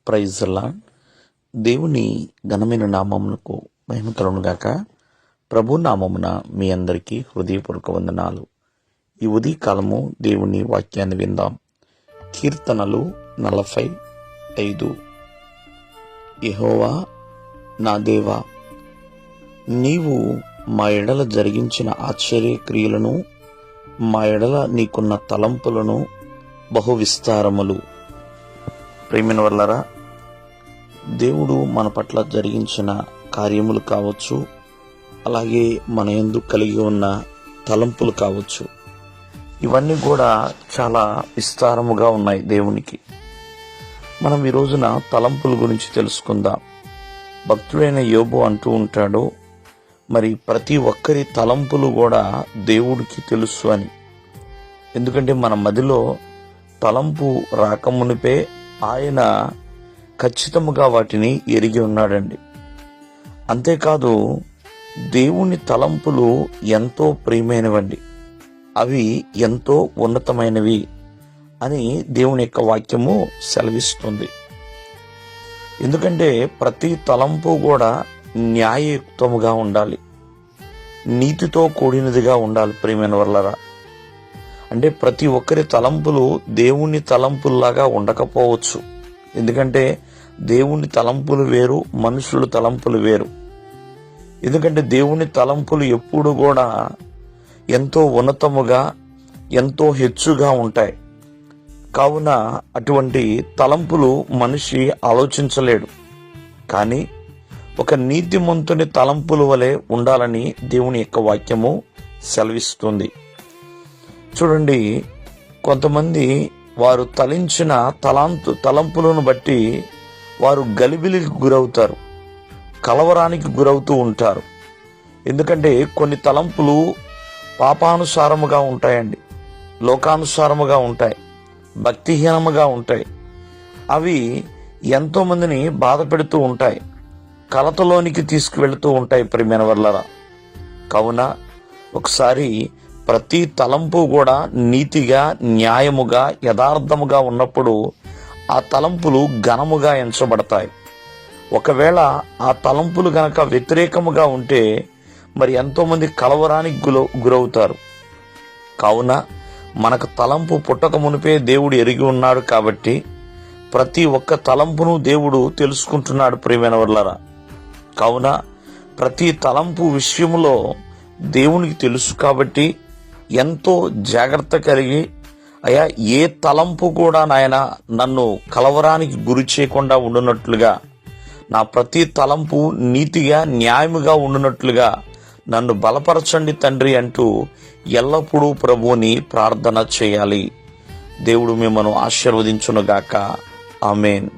Praise lord. దేవుని ఘనమైన నామమునకు మహిమ కలుగునుగాక. ప్రభు నామమున మీ అందరికీ హృదయపూర్వక వందనాలు. ఈ ఉదయకాలము దేవుని వాక్యాన్ని విందాం. కీర్తనలు 45. యెహోవా నా దేవా, నీవు మా ఎడల జరిగించిన ఆశ్చర్య క్రియలను, మా ఎడల నీకున్న తలంపులను బహు విస్తారములు. ప్రియమైన వర్లారా, దేవుడు మన పట్ల జరిగించిన కార్యములు కావచ్చు, అలాగే మన యందు కలిగి ఉన్న తలంపులు కావచ్చు, ఇవన్నీ కూడా చాలా విస్తారముగా ఉన్నాయి దేవునికి. మనం ఈ రోజున తలంపుల గురించి తెలుసుకుందాం. భక్తుడైన యోబు అంటూ ఉంటాడు, మరి ప్రతి ఒక్కరి తలంపులు కూడా దేవుడికి తెలుసు అని. ఎందుకంటే మన మదిలో తలంపు రాకమునిపే ఆయన ఖచ్చితముగా వాటిని ఎరిగి ఉన్నాడండి. అంతేకాదు, దేవుని తలంపులు ఎంతో ప్రియమైనవండి, అవి ఎంతో ఉన్నతమైనవి అని దేవుని యొక్క వాక్యము సెలవిస్తుంది. ఎందుకంటే ప్రతి తలంపు కూడా న్యాయయుక్తముగా ఉండాలి, నీతితో కూడినదిగా ఉండాలి. ప్రియమైన వర్లరా, అంటే ప్రతి ఒక్కరి తలంపులు దేవుని తలంపుల్లాగా ఉండకపోవచ్చు. ఎందుకంటే దేవుని తలంపులు వేరు, మనుషుల తలంపులు వేరు. ఎందుకంటే దేవుని తలంపులు ఎప్పుడు కూడా ఎంతో ఉన్నతముగా, ఎంతో హెచ్చుగా ఉంటాయి. కావున అటువంటి తలంపులు మనిషి ఆలోచించలేడు. కానీ ఒక నీతిమంతుని తలంపుల వలె ఉండాలని దేవుని యొక్క వాక్యము సెలవిస్తుంది. చూడండి, కొంతమంది వారు తలించిన తలంపులను బట్టి వారు గలిబిలికి గురవుతారు, కలవరానికి గురవుతూ ఉంటారు. ఎందుకంటే కొన్ని తలంపులు పాపానుసారముగా ఉంటాయండి, లోకానుసారముగా ఉంటాయి, భక్తిహీనముగా ఉంటాయి. అవి ఎంతో మందిని బాధ పెడుతూ ఉంటాయి, కలతలోనికి తీసుకువెళుతూ ఉంటాయి. ప్రియమైన వర్లరా, కావున ఒకసారి ప్రతి తలంపు కూడా నీతిగా, న్యాయముగా, యథార్థముగా ఉన్నప్పుడు ఆ తలంపులు ఘనముగా ఎంచబడతాయి. ఒకవేళ ఆ తలంపులు గనక వ్యతిరేకముగా ఉంటే మరి ఎంతోమంది కలవరానికి గురవుతారు. కావున మనకు తలంపు పుట్టక మునిపే దేవుడు ఎరిగి ఉన్నాడు కాబట్టి ప్రతి ఒక్క తలంపును దేవుడు తెలుసుకుంటున్నాడు. ప్రియమైన వర్లరా, కావున ప్రతి తలంపు విషయంలో దేవునికి తెలుసు కాబట్టి ఎంతో జాగ్రత్త కలిగి, అయ్యా ఏ తలంపు కూడా నాయన నన్ను కలవరానికి గురి చేయకుండా ఉండునట్లుగా, నా ప్రతి తలంపు నీతిగా, న్యాయముగా ఉండునట్లుగా నన్ను బలపరచండి తండ్రి అంటూ ఎల్లప్పుడూ ప్రభువుని ప్రార్థన చేయాలి. దేవుడు మిమ్మల్ని ఆశీర్వదించునుగాక. ఆమేన్.